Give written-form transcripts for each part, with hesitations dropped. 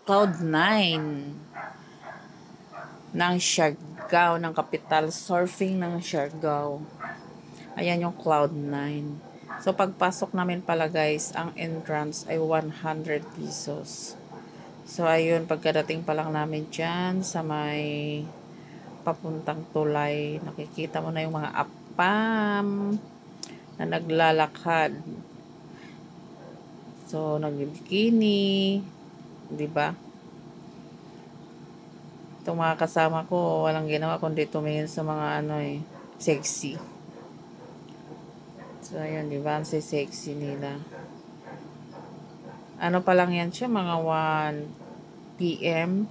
Cloud9 ng Siargao, ng capital surfing ng Siargao. Ayan yung Cloud9. So, pagpasok namin pala guys, ang entrance ay 100 pesos. So, ayun, pagkadating pa lang namin dyan sa may papuntang tulay, nakikita mo na yung mga apam na naglalakad. So, nagbibikini, di ba? Itong mga kasama ko, walang ginawa kundi tumingin sa mga sexy. So, ayan, di ba? Ang sexy nila. Ano pa lang yan siya, mga 1 PM.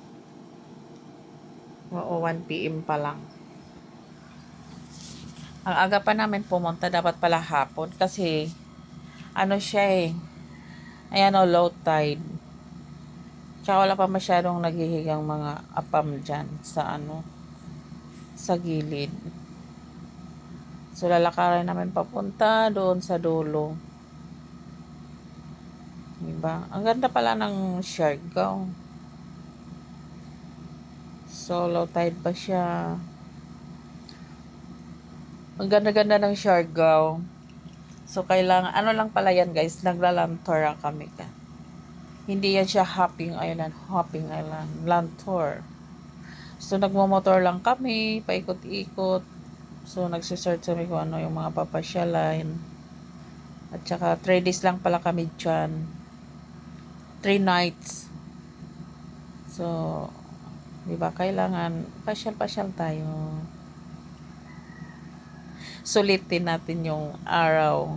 O 1 PM pa lang. Ang aga pa namin pumunta, dapat pala hapon kasi siya ayan low tide. Tsaka wala pa masyadong naghihigang mga apam dyan sa gilid. So, lalakarin namin papunta doon sa dulo. Diba? Ang ganda pala ng Siargao. So, low tide pa siya. Ang ganda-ganda ng Siargao. So, kailangan, lang pala yan guys, nagla-land-tour kami ka. Hindi yan siya hopping island, land tour. So, nagmamotor lang kami, paikot-ikot. So, nagsisearch kami kung ano yung mga papasyalan. At saka, 3 days lang pala kami dyan. 3 nights. So, diba, kailangan pasyal-pasyal tayo. Sulitin natin yung araw.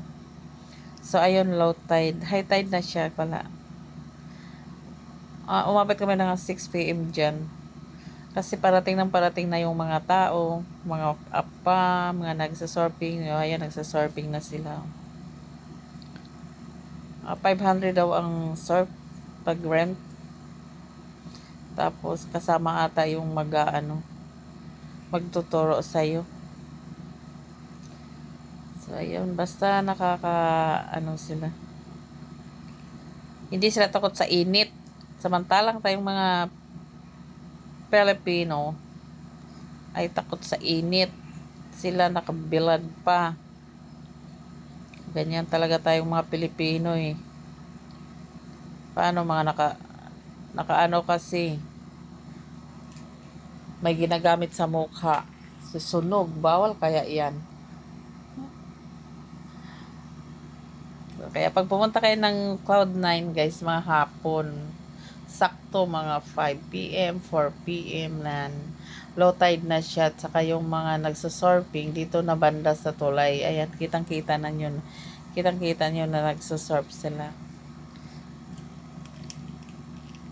So, ayun, low tide. High tide na siya pala. Umabot kami ng 6 PM dyan. Kasi parating na yung mga tao, mga apa, mga nagsasurfing. Ayan, nagsasurfing na sila. 500 daw ang surf pag rent. Tapos, kasama ata yung magtuturo sa'yo. So, ayun, basta sila. Hindi sila takot sa init. Samantalang tayong mga Pilipino ay takot sa init. Sila nakabilad pa. Ganyan talaga tayong mga Pilipino Paano mga nakaano kasi may ginagamit sa mukha. Susunog, bawal kaya yan. So, kaya pag pumunta kayo ng Cloud9 guys, mga hapon, sakto mga 5 PM, 4 PM na low tide na siya. At saka yung mga nagsasurfing dito na banda sa tulay. Ayan, kitang-kita na yun. Kitang-kita nyo na nagsasurf sila.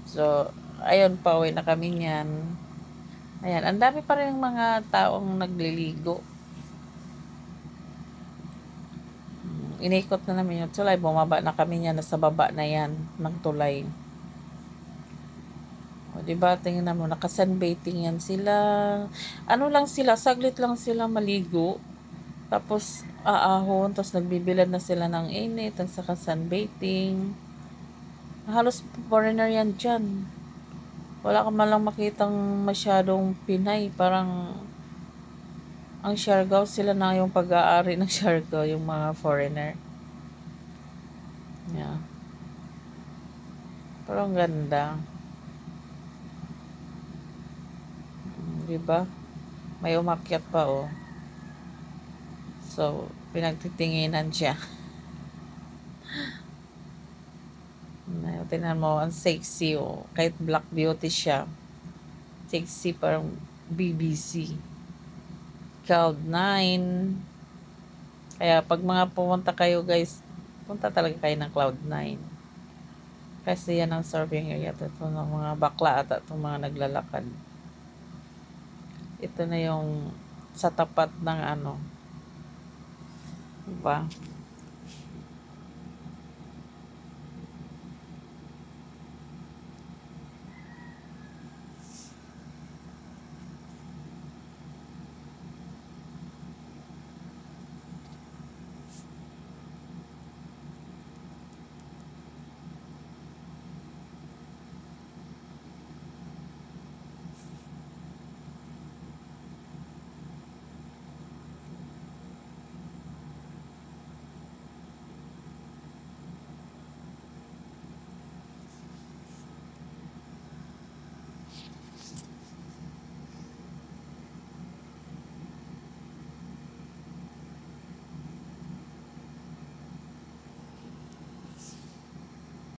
So, ayun, pauwi na kami niyan. Ayan, ang dami pa rin mga taong nagliligo. Inikot na namin yung tulay. Bumaba na kami niyan. Nasa baba na yan ng tulay. O, diba? Tingnan mo, naka-sunbathing yan sila. Lang sila, saglit lang sila maligo. Tapos, aahon. Tapos, nagbibilad na sila ng init. At saka sunbathing. Halos foreigner yan dyan. Wala ka man lang makitang masyadong Pinay. Parang, ang Siargao, sila na yung pag-aari ng Siargao, yung mga foreigner. Yeah. Pero ang ganda. Diba? May umakyat pa So, pinagtitinginan siya. Tingnan mo, ang sexy Kahit black beauty siya. Sexy, parang BBC. Cloud9. Kaya pag mga pumunta kayo guys, punta talaga kayo ng Cloud9. Kasi yan ang surfing area. Ito ng mga bakla at itong mga naglalakad. Ito na yung sa tapat ng diba?